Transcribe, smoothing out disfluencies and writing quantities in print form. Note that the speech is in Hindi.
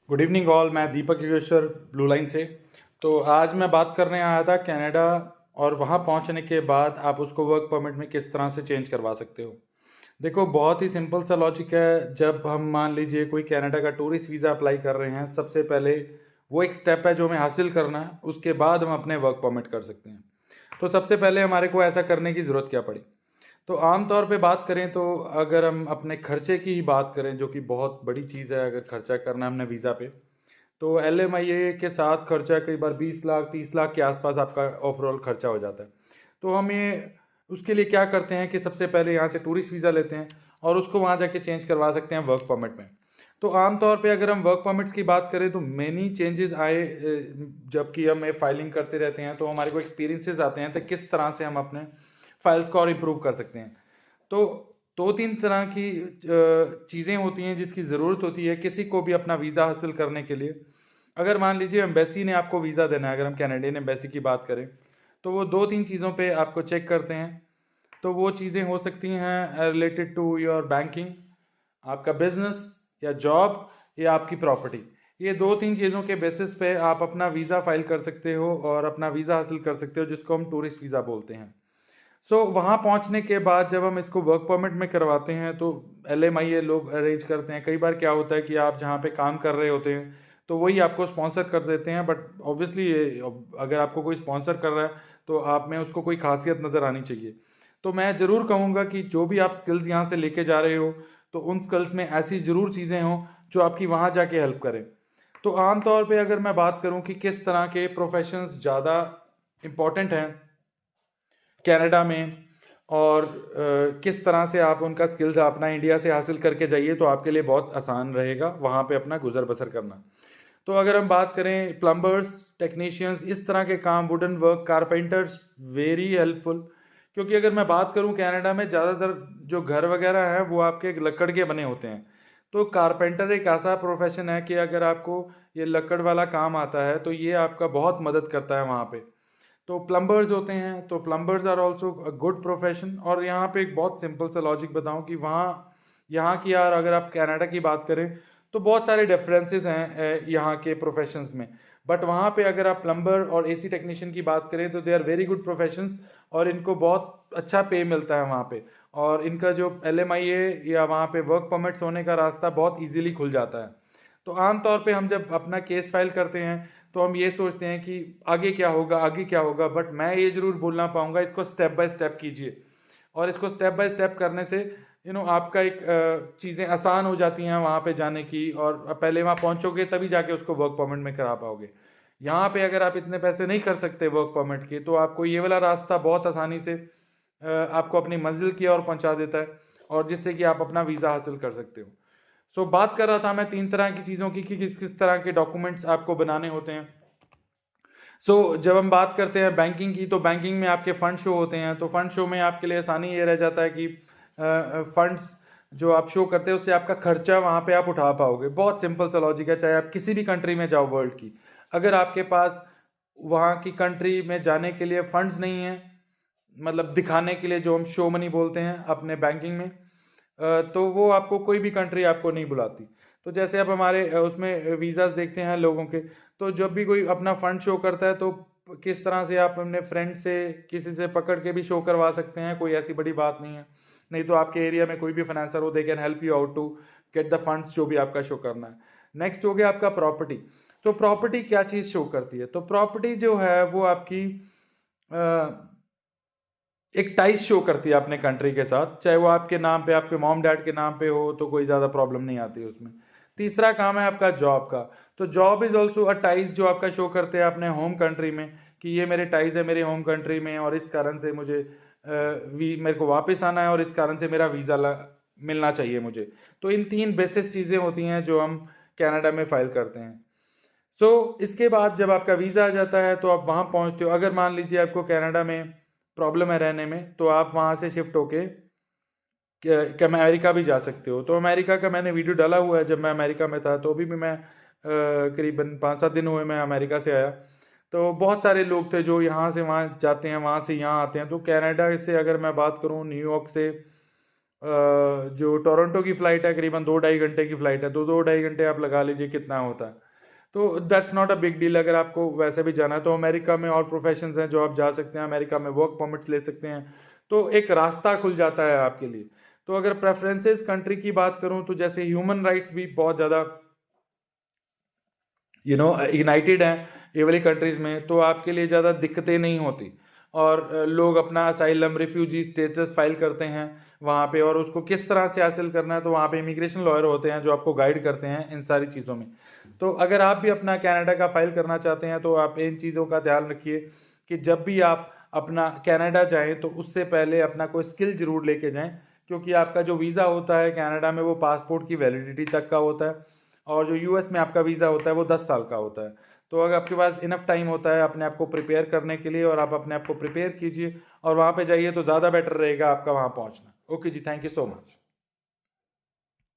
Good evening all. मैं दीपक योगेश्वर ब्लू लाइन से। तो आज मैं बात करने आया था कनाडा और वहाँ पहुँचने के बाद आप उसको वर्क परमिट में किस तरह से चेंज करवा सकते हो। देखो, बहुत ही सिंपल सा लॉजिक है। जब हम मान लीजिए कोई कनाडा का टूरिस्ट वीज़ा अप्लाई कर रहे हैं, सबसे पहले वो एक स्टेप है जो हमें हासिल करना है, उसके बाद हम अपने वर्क परमिट कर सकते हैं। तो सबसे पहले हमारे को ऐसा करने की ज़रूरत क्या पड़ी। तो आम तौर पे बात करें तो अगर हम अपने खर्चे की ही बात करें, जो कि बहुत बड़ी चीज़ है, अगर खर्चा करना है हमने वीज़ा पे, तो LMIA के साथ खर्चा कई बार 20 लाख 30 लाख के आसपास आपका ओवरऑल खर्चा हो जाता है। तो हम ये उसके लिए क्या करते हैं कि सबसे पहले यहाँ से टूरिस्ट वीज़ा लेते हैं और उसको वहाँ जाके चेंज करवा सकते हैं वर्क परमिट में। तो आमतौर पे अगर हम वर्क परमिट्स की बात करें तो मैनी चेंजेस आए, जबकि हम फाइलिंग करते रहते हैं तो हमारे को एक्सपीरियंसेस आते हैं तो किस तरह से हम अपने फाइल्स को और इम्प्रूव कर सकते हैं। तो दो तीन तरह की चीज़ें होती हैं जिसकी ज़रूरत होती है किसी को भी अपना वीज़ा हासिल करने के लिए। अगर मान लीजिए एम्बेसी ने आपको वीज़ा देना है, अगर हम कैनेडियन एम्बेसी की बात करें, तो वो दो तीन चीज़ों पे आपको चेक करते हैं। तो वो चीज़ें हो सकती हैं रिलेटेड टू योर बैंकिंग, आपका बिजनेस या जॉब या आपकी प्रॉपर्टी। ये दो तीन चीज़ों के बेसिस पे आप अपना वीज़ा फाइल कर सकते हो और अपना वीज़ा हासिल कर सकते हो, जिसको हम टूरिस्ट वीज़ा बोलते हैं। वहाँ पहुँचने के बाद जब हम इसको वर्क परमिट में करवाते हैं तो LMIA लोग अरेंज करते हैं। कई बार क्या होता है कि आप जहाँ पे काम कर रहे होते हैं तो वही आपको स्पॉन्सर कर देते हैं, बट ऑब्वियसली अगर आपको कोई स्पॉन्सर कर रहा है तो आप में उसको कोई खासियत नज़र आनी चाहिए। तो मैं ज़रूर कहूँगा कि जो भी आप स्किल्स यहाँ से लेके जा रहे हो तो उन स्किल्स में ऐसी ज़रूर चीज़ें हों जो आपकी वहाँ जाके हेल्प करें। तो आम तौर पे अगर मैं बात करूँ कि किस तरह के प्रोफेशंस ज़्यादा इम्पॉर्टेंट हैं कनाडा में और किस तरह से आप उनका स्किल्स अपना इंडिया से हासिल करके जाइए तो आपके लिए बहुत आसान रहेगा वहाँ पे अपना गुजर बसर करना। तो अगर हम बात करें प्लम्बर्स, टेक्नीशियंस, इस तरह के काम, wooden work, carpenters, very helpful. क्योंकि अगर मैं बात करूं कनाडा में ज़्यादातर जो घर वगैरह हैं वो आपके लकड़ के बने होते हैं। तो कारपेंटर एक ऐसा प्रोफेशन है कि अगर आपको ये लकड़ वाला काम आता है तो ये आपका बहुत मदद करता है वहाँ पे। तो प्लम्बर्स होते हैं, तो plumbers are also a good profession. और यहाँ पे एक बहुत सिंपल सा लॉजिक बताऊँ कि वहाँ यहाँ की यार अगर आप कनाडा की बात करें तो बहुत सारे डिफरेंसेस हैं यहाँ के प्रोफेशंस में। बट वहाँ पे अगर आप प्लम्बर और AC टेक्नीशियन की बात करें तो they are very good professions और इनको बहुत अच्छा पे मिलता है वहाँ पे। और इनका जो LMIA या वहाँ पे वर्क परमिट्स होने का रास्ता बहुत इजीली खुल जाता है। तो आम तौर पे हम जब अपना केस फाइल करते हैं तो हम ये सोचते हैं कि आगे क्या होगा, आगे क्या होगा, बट मैं ये ज़रूर बोलना पाऊँगा इसको स्टेप बाय स्टेप कीजिए। और इसको स्टेप बाय स्टेप करने से आपका एक चीज़ें आसान हो जाती हैं वहाँ पे जाने की, और पहले वहाँ पहुँचोगे तभी जाके उसको वर्क परमिट में करा पाओगे। यहाँ पे अगर आप इतने पैसे नहीं कर सकते वर्क परमिट के तो आपको ये वाला रास्ता बहुत आसानी से आपको अपनी मंजिल की ओर पहुँचा देता है और जिससे कि आप अपना वीज़ा हासिल कर सकते हो। बात कर रहा था मैं तीन तरह की चीज़ों की कि किस किस तरह के डॉक्यूमेंट्स आपको बनाने होते हैं। जब हम बात करते हैं बैंकिंग की, तो बैंकिंग में आपके फंड शो होते हैं। तो फंड शो में आपके लिए आसानी ये रह जाता है कि फंड्स जो आप शो करते हैं उससे आपका खर्चा वहाँ पे आप उठा पाओगे। बहुत सिंपल सा लॉजिक है, चाहे आप किसी भी कंट्री में जाओ वर्ल्ड की, अगर आपके पास वहाँ की कंट्री में जाने के लिए फंड्स नहीं है, मतलब दिखाने के लिए जो हम शो मनी बोलते हैं अपने बैंकिंग में, तो वो आपको कोई भी कंट्री आपको नहीं बुलाती। तो जैसे अब हमारे उसमें वीज़ास देखते हैं लोगों के, तो जब भी कोई अपना फंड शो करता है तो किस तरह से आप अपने फ्रेंड से किसी से पकड़ के भी शो करवा सकते हैं, कोई ऐसी बड़ी बात नहीं है। नहीं तो आपके एरिया में कोई भी फाइनेंसर हो, they can help you out to get the funds जो भी आपका शो करना है। नेक्स्ट हो गया आपका प्रॉपर्टी। तो प्रॉपर्टी क्या चीज़ शो करती है, तो प्रॉपर्टी जो है वो आपकी एक टाइज शो करती है अपने कंट्री के साथ, चाहे वो आपके नाम पे, आपके मॉम डैड के नाम पे हो तो कोई ज़्यादा प्रॉब्लम नहीं आती है उसमें। तीसरा काम है आपका जॉब का। तो job is also a ties जो आपका शो करते हैं अपने होम कंट्री में कि ये मेरे टाइज है मेरे होम कंट्री में और इस कारण से मुझे मेरे को वापस आना है और इस कारण से मेरा वीज़ा मिलना चाहिए मुझे। तो इन तीन बेसिक चीज़ें होती हैं जो हम कनाडा में फाइल करते हैं। इसके बाद जब आपका वीज़ा आ जाता है तो आप वहाँ पहुँचते हो। अगर मान लीजिए आपको कनाडा में प्रॉब्लम है रहने में तो आप वहाँ से शिफ्ट होके अमेरिका भी जा सकते हो। तो अमेरिका का मैंने वीडियो डाला हुआ है, जब मैं अमेरिका में था तो अभी भी मैं करीबन 5-7 दिन हुए मैं अमेरिका से आया। तो बहुत सारे लोग थे जो यहाँ से वहाँ जाते हैं, वहाँ से यहाँ आते हैं। तो कनाडा से अगर मैं बात करूँ न्यूयॉर्क से जो टोरंटो की फ़्लाइट है करीबन 2-2.5 घंटे की फ़्लाइट है, तो 2-2.5 घंटे आप लगा लीजिए कितना होता है। तो that's not a big deal. अगर आपको वैसे भी जाना है तो अमेरिका में और प्रोफेशंस हैं जो आप जा सकते हैं, अमेरिका में वर्क परमिट्स ले सकते हैं, तो एक रास्ता खुल जाता है आपके लिए। तो अगर प्रेफरेंसेस कंट्री की बात करूं तो जैसे ह्यूमन राइट्स भी बहुत ज़्यादा इग्नाइटेड हैं ये वाली कंट्रीज़ में, तो आपके लिए ज़्यादा दिक्कतें नहीं होती। और लोग अपना असाइलम रिफ्यूजी स्टेटस फाइल करते हैं वहाँ पे, और उसको किस तरह से हासिल करना है तो वहाँ पे इमिग्रेशन लॉयर होते हैं जो आपको गाइड करते हैं इन सारी चीज़ों में। तो अगर आप भी अपना कनाडा का फाइल करना चाहते हैं तो आप इन चीज़ों का ध्यान रखिए कि जब भी आप अपना कनाडा जाएं तो उससे पहले अपना कोई स्किल जरूर लेके जाएं, क्योंकि आपका जो वीज़ा होता है कनाडा में वो पासपोर्ट की वैलिडिटी तक का होता है, और जो यूएस में आपका वीज़ा होता है वो 10 साल का होता है। तो अगर आपके पास इनफ टाइम होता है अपने आप को प्रिपेयर करने के लिए, और आप अपने आप को प्रिपेयर कीजिए और वहाँ पे जाइए, तो ज़्यादा बेटर रहेगा आपका वहाँ पहुँचना। ओके जी, थैंक यू सो मच।